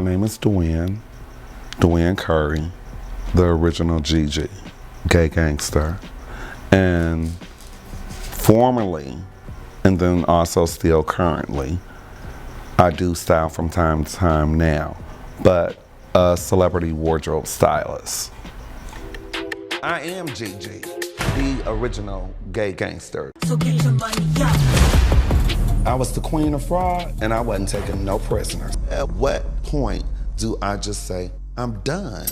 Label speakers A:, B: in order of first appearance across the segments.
A: name is Dwen Curry, the original Gigi, gay gangster. And formerly, and then also still currently, I do style from time to time now, but a celebrity wardrobe stylist. I am Gigi, the original gay gangster.
B: So get your money up.
A: I was the queen of fraud, and I wasn't taking no prisoners. At what point do I just say, I'm done?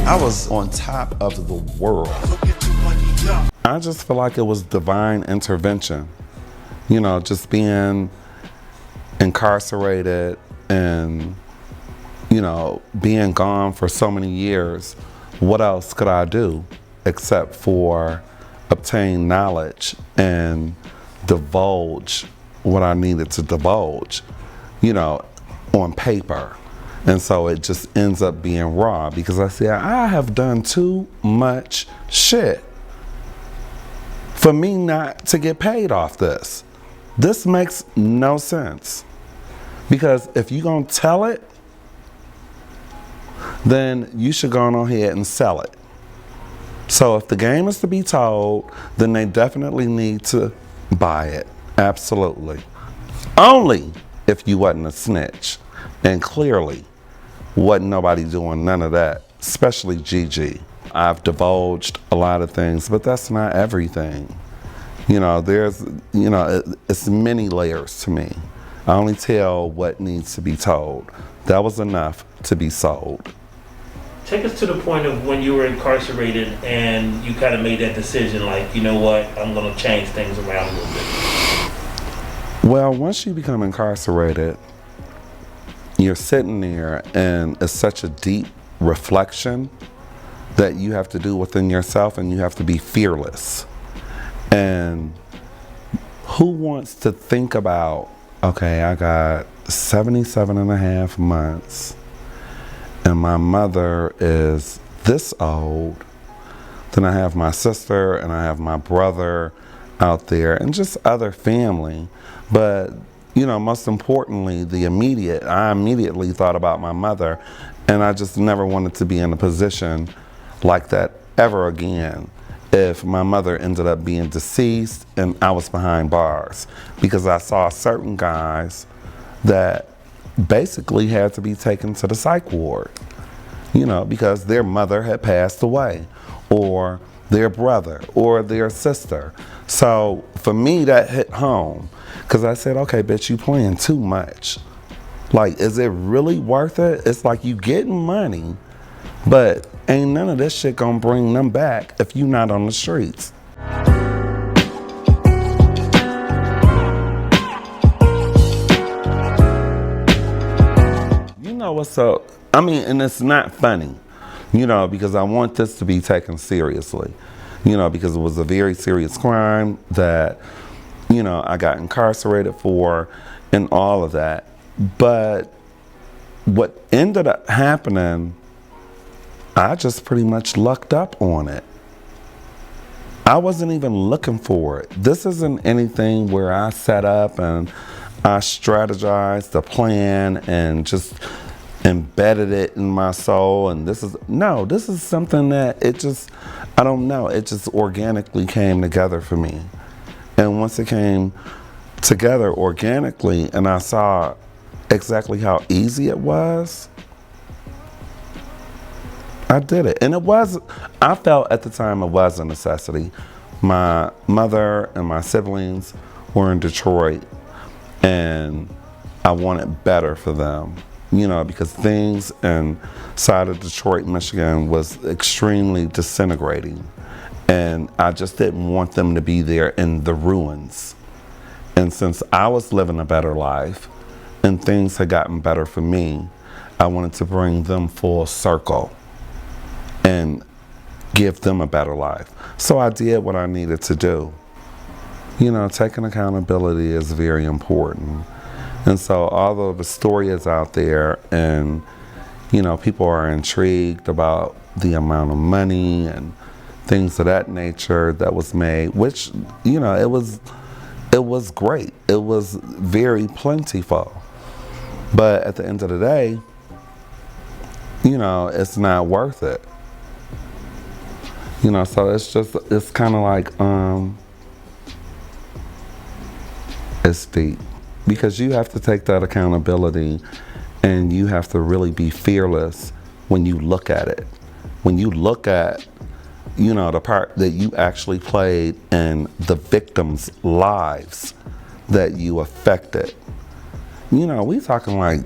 A: I was on top of the world.
B: So get your money up.
A: I just feel like it was divine intervention. You know, just being incarcerated and, you know, being gone for so many years. What else could I do except for obtain knowledge and divulge what I needed to divulge, you know, on paper. And so it just ends up being raw because I say I have done too much shit for me not to get paid off this. This makes no sense. Because if you're gonna tell it, then you should go on ahead and sell it. So if the game is to be told, then they definitely need to buy it. Absolutely. Only if you wasn't a snitch. And clearly, wasn't nobody doing none of that, especially Gigi. I've divulged a lot of things, but that's not everything. You know, it's many layers to me. I only tell what needs to be told. That was enough to be sold.
C: Take us to the point of when you were incarcerated and you kind of made that decision, like, you know what, I'm going to change things around a little bit.
A: Well, once you become incarcerated, you're sitting there and it's such a deep reflection that you have to do within yourself, and you have to be fearless. And who wants to think about, okay, I got 77 and a half months and my mother is this old. Then I have my sister and I have my brother out there and just other family. But, you know, most importantly, I immediately thought about my mother, and I just never wanted to be in a position like that ever again if my mother ended up being deceased and I was behind bars, because I saw certain guys that basically had to be taken to the psych ward, you know, because their mother had passed away, or their brother, or their sister. So for me, that hit home, because I said, okay, bitch, you playing too much. Like, is it really worth it? It's like you getting money, but ain't none of this shit gonna bring them back if you not on the streets. You know what's up? I mean, and it's not funny, you know, because I want this to be taken seriously, you know, because it was a very serious crime that, you know, I got incarcerated for and all of that. But what ended up happening, I just pretty much lucked up on it. I wasn't even looking for it. This isn't anything where I set up and I strategized a plan and just embedded it in my soul. And this is something that it just organically came together for me. And once it came together organically and I saw exactly how easy it was, I did it. And I felt at the time it was a necessity. My mother and my siblings were in Detroit, and I wanted better for them, you know, because things inside of Detroit, Michigan was extremely disintegrating. And I just didn't want them to be there in the ruins. And since I was living a better life and things had gotten better for me, I wanted to bring them full circle and give them a better life. So I did what I needed to do. You know, taking accountability is very important. And so although the story is out there and, you know, people are intrigued about the amount of money and things of that nature that was made, which, you know, it was great. It was very plentiful. But at the end of the day, you know, it's not worth it. You know, so it's kind of like, it's deep. Because you have to take that accountability and you have to really be fearless when you look at it. When you look at, you know, the part that you actually played in the victims' lives that you affected. You know, we talking like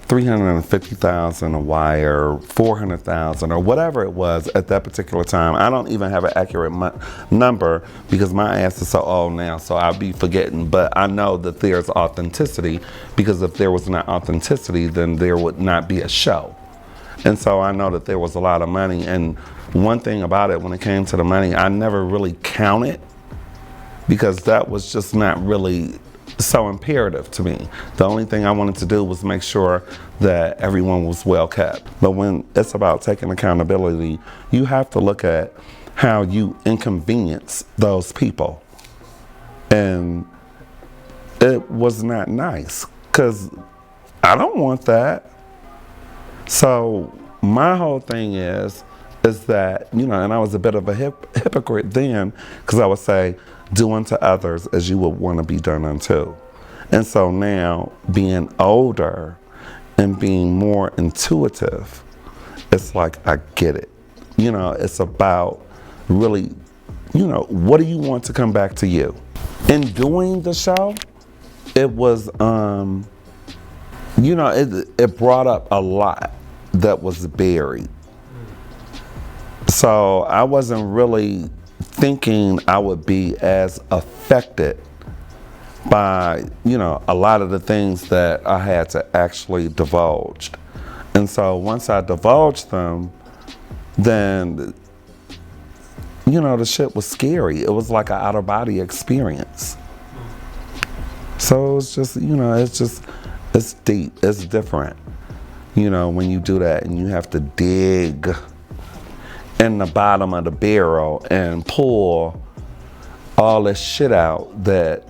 A: 350,000 a wire, 400,000 or whatever it was at that particular time. I don't even have an accurate number because my ass is so old now, so I'll be forgetting. But I know that there's authenticity, because if there was not authenticity, then there would not be a show. And so I know that there was a lot of money. And one thing about it, when it came to the money, I never really counted, because that was just not really so imperative to me. The only thing I wanted to do was make sure that everyone was well kept. But when it's about taking accountability, you have to look at how you inconvenience those people. And it was not nice, because I don't want that. So my whole thing is that, you know, and I was a bit of a hypocrite then, because I would say, do unto others as you would want to be done unto. And so now, being older and being more intuitive, it's like, I get it. You know, it's about really, you know, what do you want to come back to you? In doing the show, it was, you know, it brought up a lot that was buried. So I wasn't really thinking I would be as affected by, you know, a lot of the things that I had to actually divulge. And so once I divulged them, then, you know, the shit was scary. It was like an out of body experience. So it's just, you know, it's deep, it's different, you know, when you do that and you have to dig in the bottom of the barrel and pull all this shit out that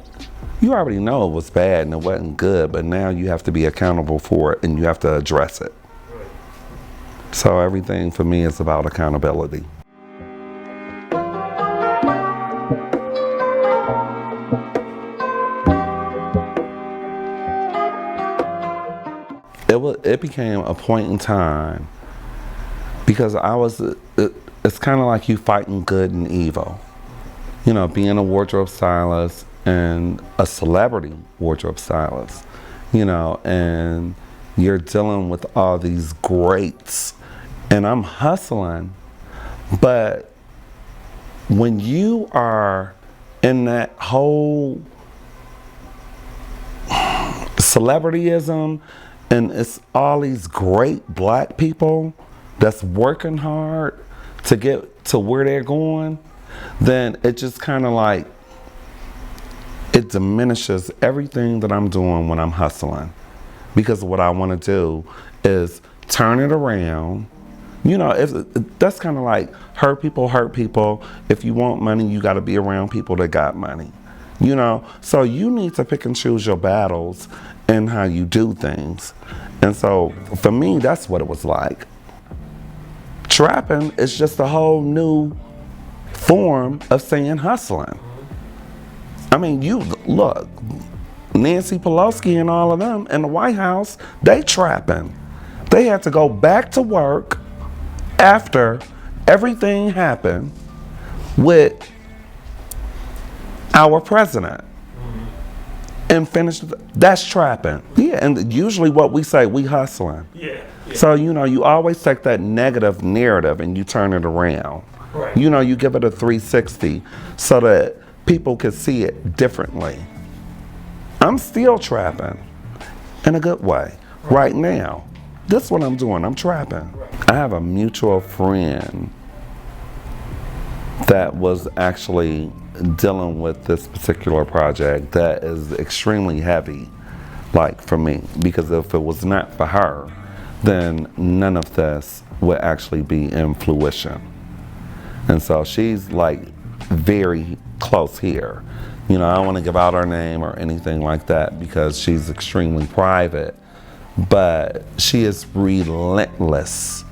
A: you already know it was bad and it wasn't good, but now you have to be accountable for it and you have to address it. So everything for me is about accountability. It became a point in time, because it's kind of like you fighting good and evil. You know, being a wardrobe stylist and a celebrity wardrobe stylist, you know, and you're dealing with all these greats, and I'm hustling. But when you are in that whole celebrityism, and it's all these great black people that's working hard to get to where they're going, then it just kind of like, it diminishes everything that I'm doing when I'm hustling. Because what I want to do is turn it around. You know, that's kind of like hurt people. If you want money, you got to be around people that got money. You know, so you need to pick and choose your battles and how you do things. And so for me, that's what it was like. Trapping is just a whole new form of saying hustling. I mean, you look, Nancy Pelosi and all of them in the White House, they trapping. They had to go back to work after everything happened with our president and finish. That's trapping. Yeah, and usually what we say, we hustling.
C: Yeah.
A: So, you know, you always take that negative narrative and you turn it around.
C: Right.
A: You know, you give it a 360 so that people can see it differently. I'm still trapping in a good way right now. This is what I'm doing. I'm trapping. I have a mutual friend that was actually dealing with this particular project that is extremely heavy, like for me, because if it was not for her, then none of this would actually be in fruition. And so she's like very close here. You know, I don't want to give out her name or anything like that because she's extremely private. but she is relentless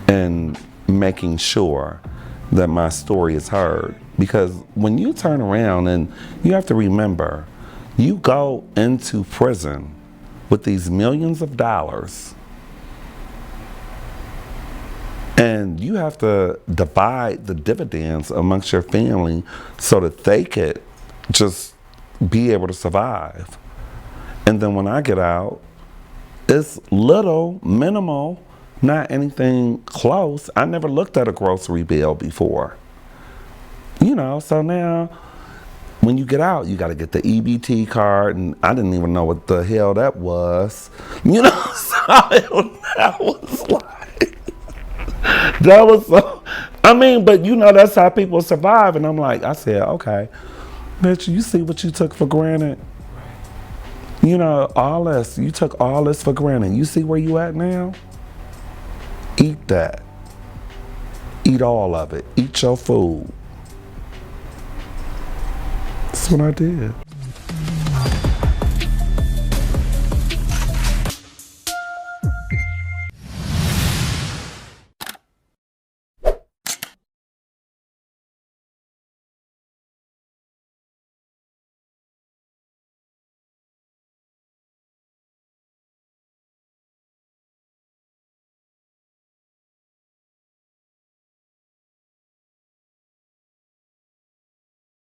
A: in making sure that my story is heard. Because when you turn around, and you have to remember, you go into prison with these millions of dollars, and you have to divide the dividends amongst your family so that they could just be able to survive. And then when I get out, it's little, minimal, not anything close. I never looked at a grocery bill before. You know, so now when you get out, you got to get the EBT card, and I didn't even know what the hell that was. You know, so that was like, that was so, I mean, but you know, that's how people survive. And I'm like, I said, okay, bitch, you see what you took for granted? You know, all this, you took all this for granted. You see where you at now? Eat that. Eat all of it. Eat your food. That's what I did.